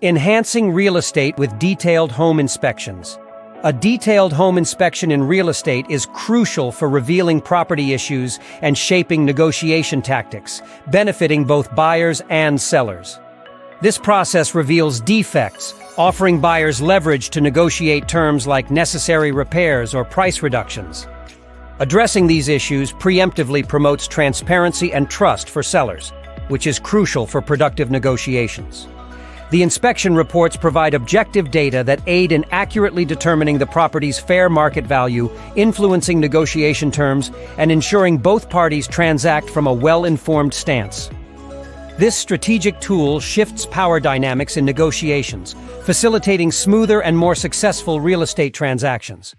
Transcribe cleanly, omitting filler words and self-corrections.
Enhancing real estate with detailed home inspections. A detailed home inspection in real estate is crucial for revealing property issues and shaping negotiation tactics, benefiting both buyers and sellers. This process reveals defects, offering buyers leverage to negotiate terms like necessary repairs or price reductions. Addressing these issues preemptively promotes transparency and trust for sellers, which is crucial for productive negotiations. The inspection reports provide objective data that aid in accurately determining the property's fair market value, influencing negotiation terms, and ensuring both parties transact from a well-informed stance. This strategic tool shifts power dynamics in negotiations, facilitating smoother and more successful real estate transactions.